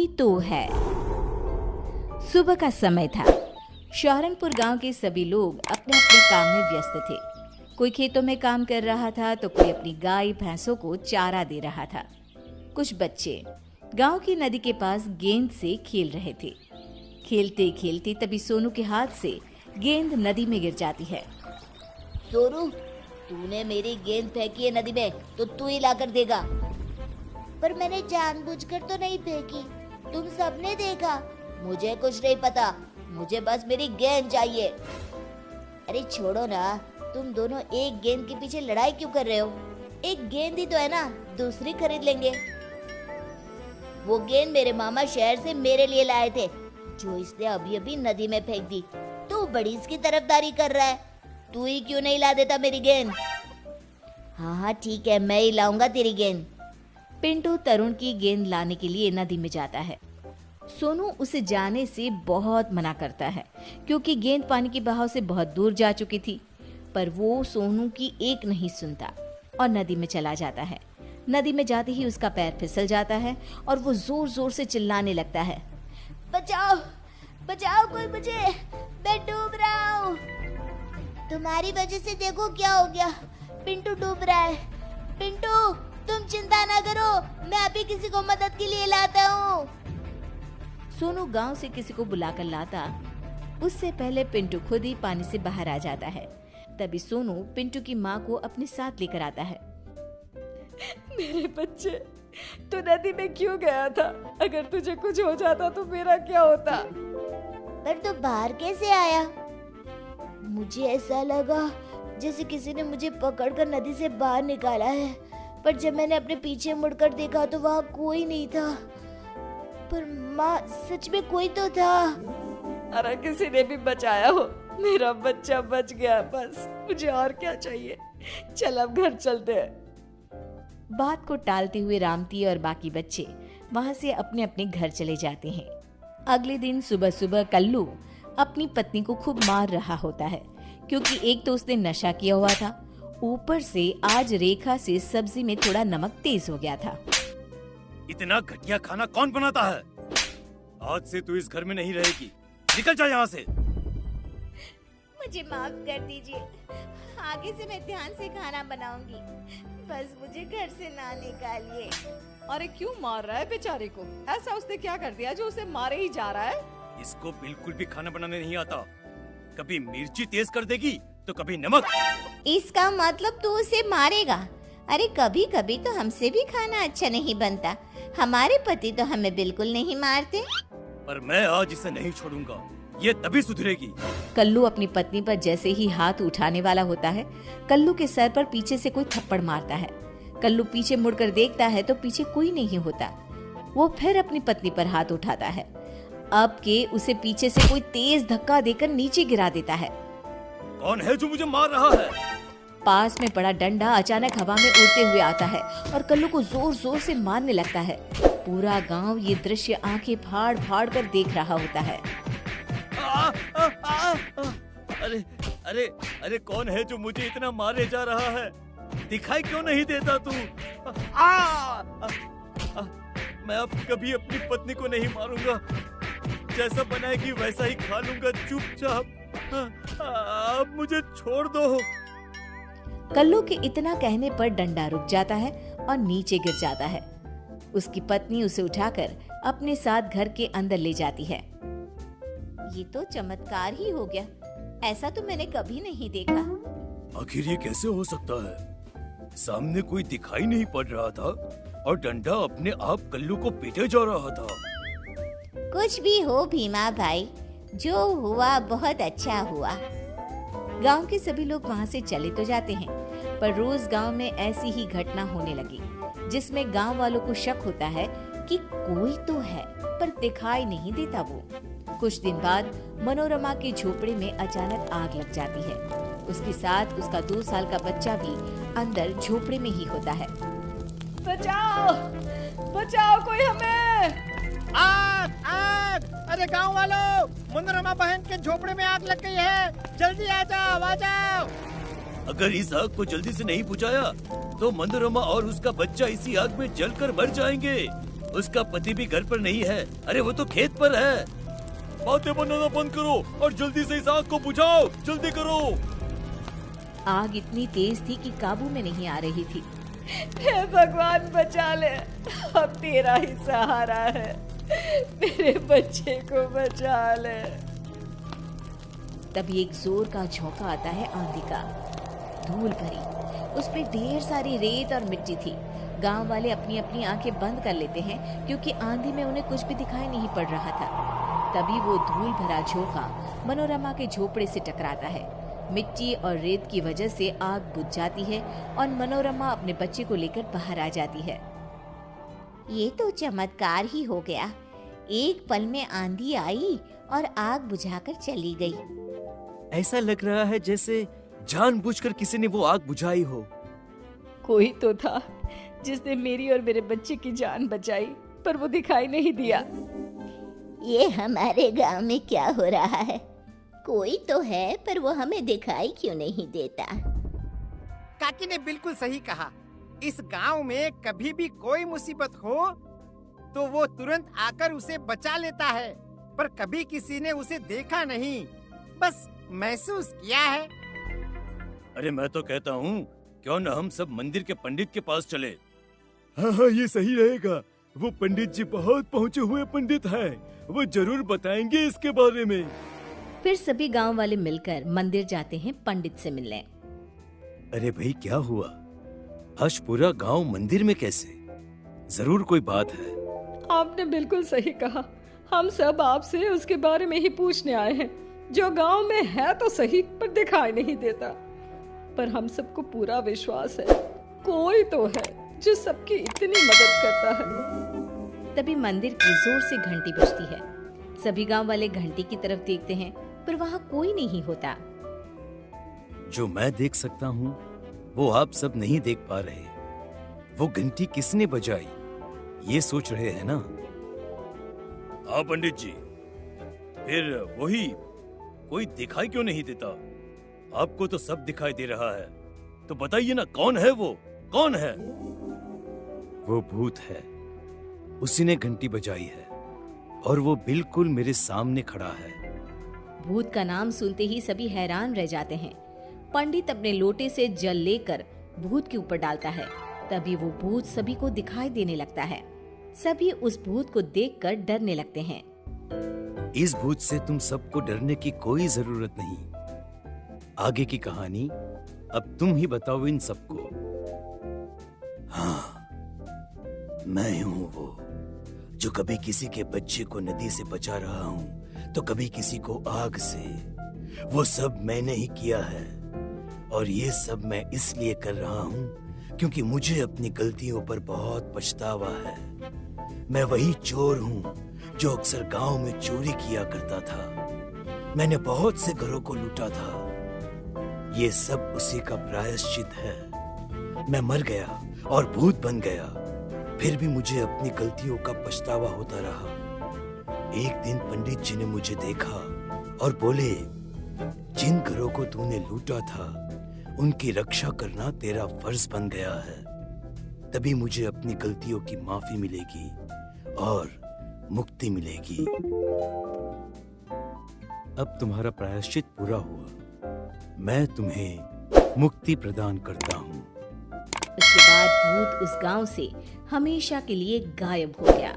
कोई तो है। सुबह का समय था। शौरनपुर गांव के सभी लोग अपने अपने काम में व्यस्त थे। कोई खेतों में काम कर रहा था तो कोई अपनी गाय भैंसों को चारा दे रहा था। कुछ बच्चे गांव की नदी के पास गेंद से खेल रहे थे। खेलते खेलते तभी सोनू के हाथ से गेंद नदी में गिर जाती है। सोनू, तूने मेरी गेंद फेंकी है नदी में तो तू ही लाकर देगा। पर मैंने जानबूझकर तो नहीं फेंकी, तुम सबने देखा। मुझे कुछ नहीं पता, मुझे बस मेरी गेंद चाहिए। अरे छोड़ो ना, तुम दोनों एक गेंद के पीछे लड़ाई क्यों कर रहे हो? एक गेंद ही तो है ना, दूसरी खरीद लेंगे। वो गेंद मेरे मामा शहर से मेरे लिए लाए थे, जो इसने अभी अभी नदी में फेंक दी। तू बड़ी इसकी तरफदारी कर रहा है, तू ही क्यों नहीं ला देता मेरी गेंद? हाँ ठीक है, मैं ही लाऊंगा तेरी गेंद। पिंटू तरुण की गेंद लाने के लिए नदी में जाता है। सोनू उसे जाने से बहुत मना करता है क्योंकि गेंद पानी के बहाव से बहुत दूर जा चुकी थी, पर वो सोनू की एक नहीं सुनता और नदी में चला जाता है। नदी में जाते ही उसका पैर फिसल जाता है और वो जोर जोर से चिल्लाने लगता है, बचाओ बचाओ, कोई मुझे, मैं डूब रहा हूँ। तुम्हारी वजह से देखो क्या हो गया, पिंटू डूब रहा है। पिंटू, तुम चिंता ना करो, मैं अभी किसी को मदद के लिए लाता हूँ। सोनू गांव से किसी को बुलाकर लाता, उससे पहले पिंटू खुद ही पानी से बाहर आ जाता है। तभी सोनू पिंटू की माँ को अपने साथ लेकर आता है। मेरे बच्चे, तू नदी में क्यों गया था? अगर तुझे कुछ हो जाता तो मेरा क्या होता? पर तू बाहर कैसे आया? मुझे ऐसा लगा जैसे किसी ने मुझे पकड़कर नदी से बाहर निकाला है, पर जब मैंने अपने पीछे मुड़कर देखा तो वहाँ कोई नहीं था। पर माँ, सच में कोई तो था। अरे किसी ने भी बचाया हो, मेरा बच्चा बच गया, बस मुझे और क्या चाहिए। चल अब घर चलते हैं। बात को टालते हुए रामती और बाकी बच्चे वहां से अपने अपने घर चले जाते हैं। अगले दिन सुबह सुबह कल्लू अपनी पत्नी को खूब मार रहा होता है क्योंकि एक तो उसने नशा किया हुआ था, ऊपर से आज रेखा से सब्जी में थोड़ा नमक तेज हो गया था। इतना घटिया खाना कौन बनाता है? आज से तू इस घर में नहीं रहेगी, निकल जा यहाँ से। मुझे माफ कर दीजिए, आगे से मैं ध्यान से खाना बनाऊंगी, बस मुझे घर से ना निकालिए। अरे क्यों मार रहा है बेचारे को? ऐसा उसने क्या कर दिया जो उसे मारे ही जा रहा है? इसको बिल्कुल भी खाना बनाने नहीं आता, कभी मिर्ची तेज कर देगी तो कभी नमक। इसका मतलब तू उसे मारेगा? अरे कभी कभी तो हमसे भी खाना अच्छा नहीं बनता, हमारे पति तो हमें बिल्कुल नहीं मारते। पर मैं आज इसे नहीं छोड़ूंगा, ये तभी सुधरेगी। कल्लू अपनी पत्नी पर जैसे ही हाथ उठाने वाला होता है, कल्लू के सर पर पीछे से कोई थप्पड़ मारता है। कल्लू पीछे मुड़कर देखता है तो पीछे कोई नहीं होता। वो फिर अपनी पत्नी पर हाथ उठाता है, अब के उसे पीछे से कोई तेज धक्का देकर नीचे गिरा देता है। कौन है जो मुझे मार रहा है? पास में पड़ा डंडा अचानक हवा में उड़ते हुए आता है और कल्लू को जोर जोर से मारने लगता है। पूरा गांव ये दृश्य आंखें फाड़ फाड़ कर देख रहा होता है। अरे अरे अरे, कौन है जो मुझे इतना मारे जा रहा है? दिखाई क्यों नहीं देता तू? मैं अब कभी अपनी पत्नी को नहीं मारूंगा, जैसा बनाएगी वैसा ही खा लूंगा चुपचाप। अब मुझे छोड़ दो। कल्लू के इतना कहने पर डंडा रुक जाता है और नीचे गिर जाता है। उसकी पत्नी उसे उठाकर अपने साथ घर के अंदर ले जाती है। ये तो चमत्कार ही हो गया, ऐसा तो मैंने कभी नहीं देखा। आखिर ये कैसे हो सकता है? सामने कोई दिखाई नहीं पड़ रहा था और डंडा अपने आप कल्लू को पीटे जा रहा था। कुछ भी हो भीमा भाई, जो हुआ बहुत अच्छा हुआ। गांव के सभी लोग वहां से चले तो जाते हैं, पर रोज गांव में ऐसी ही घटना होने लगी जिसमें गांव वालों को शक होता है कि कोई तो है पर दिखाई नहीं देता वो। कुछ दिन बाद मनोरमा के झोपड़े में अचानक आग लग जाती है। उसके साथ उसका 2 साल का बच्चा भी अंदर झोपड़े में ही होता है। बचाओ बचाओ, कोई हमें! आग आग! अरे गांव वालों, मनोरमा बहन के झोपड़े में आग लग गई है, जल्दी आ जाओ। अगर इस आग को जल्दी से नहीं बुझाया तो मनोरमा और उसका बच्चा इसी आग में जलकर मर जाएंगे। उसका पति भी घर पर नहीं है। अरे वो तो खेत पर है। बातें बनाना बंद करो और जल्दी से इस आग को बुझाओ, जल्दी करो। आग इतनी तेज थी कि काबू में नहीं आ रही थी। हे भगवान बचा ले, अब तेरा ही सहारा है, मेरे बच्चे को बचा ले। तभी एक जोर का झोंका आता है आंधी का। धूल भरी, उस पे ढेर सारी रेत और मिट्टी थी। गांव वाले अपनी अपनी आंखें बंद कर लेते हैं क्योंकि आंधी में उन्हें कुछ भी दिखाई नहीं पड़ रहा था। तभी वो धूल भरा झोंका मनोरमा के झोपड़े से टकराता है। मिट्टी और रेत की वजह से आग बुझ जाती है और मनोरमा अपने बच्चे को लेकर बाहर आ जाती है। ये तो चमत्कार ही हो गया। एक पल में आंधी आई और आग बुझाकर चली गई। ऐसा लग रहा है जैसे जानबूझकर किसी ने वो आग बुझाई हो। कोई तो था जिसने मेरी और मेरे बच्चे की जान बचाई, पर वो दिखाई नहीं दिया। ये हमारे गांव में क्या हो रहा है? कोई तो है पर वो हमें दिखाई क्यों नहीं देता? काकी ने बिल्कुल सही कहा। इस गांव में कभी भी कोई मुसीबत हो तो वो तुरंत आकर उसे बचा लेता है, पर कभी किसी ने उसे देखा नहीं, बस महसूस किया है। अरे मैं तो कहता हूँ क्यों न हम सब मंदिर के पंडित के पास चले। हाँ हाँ, ये सही रहेगा। वो पंडित जी बहुत पहुँचे हुए पंडित हैं। वो जरूर बताएंगे इसके बारे में। फिर सभी गांव वाले मिलकर मंदिर जाते हैं पंडित से मिलने। अरे भाई क्या हुआ? आज पूरा गांव मंदिर में कैसे? जरूर कोई बात है। आपने बिल्कुल सही कहा। हम सब आपसे उसके बारे में ही पूछने आए हैं, जो गांव में है तो सही पर दिखाई नहीं देता। पर हम सबको पूरा विश्वास है कोई तो है जो सबकी इतनी मदद करता है। तभी मंदिर की जोर से घंटी बजती है। सभी गांव वाले घंटी की तरफ देखते हैं पर वहाँ कोई नहीं होता। जो मैं देख सकता हूँ वो आप सब नहीं देख पा रहे। वो घंटी किसने बजाई ये सोच रहे हैं ना? हाँ पंडित जी, फिर वही कोई दिखाई क्यों नहीं देता? आपको तो सब दिखाई दे रहा है, तो बताइए ना कौन है वो? कौन है? वो भूत है। उसी ने घंटी बजाई है और वो बिल्कुल मेरे सामने खड़ा है। भूत का नाम सुनते ही सभी हैरान रह जाते हैं। पंडित अपने लोटे से जल लेकर भूत के ऊपर डालता है। तभी वो भूत सभी को दिखाई देने लगता है। सभी उस भूत को देखकर डरने लगते हैं। इस भूत से तुम सबको डरने की कोई जरूरत नहीं। आगे की कहानी अब तुम ही बताओ इन सबको। हाँ, मैं हूँ वो जो कभी किसी के बच्चे को नदी से बचा रहा हूँ तो कभी किसी को आग से। वो सब मैंने ही किया है और ये सब मैं इसलिए कर रहा हूँ क्योंकि मुझे अपनी गलतियों पर बहुत पछतावा है। मैं वही चोर हूँ जो अक्सर गांव में चोरी किया करता था। मैंने बहुत से घरों को लूटा था। ये सब उसी का प्रायश्चित है। मैं मर गया और भूत बन गया, फिर भी मुझे अपनी गलतियों का पछतावा होता रहा। एक दिन पंडित जी ने मुझे देखा और बोले, जिन घरों को तूने लूटा था उनकी रक्षा करना तेरा फर्ज बन गया है। तभी मुझे अपनी गलतियों की माफी मिलेगी और मुक्ति मिलेगी। अब तुम्हारा प्रायश्चित पूरा हुआ। मैं तुम्हें मुक्ति प्रदान करता हूँ। उसके बाद भूत उस गांव से हमेशा के लिए गायब हो गया।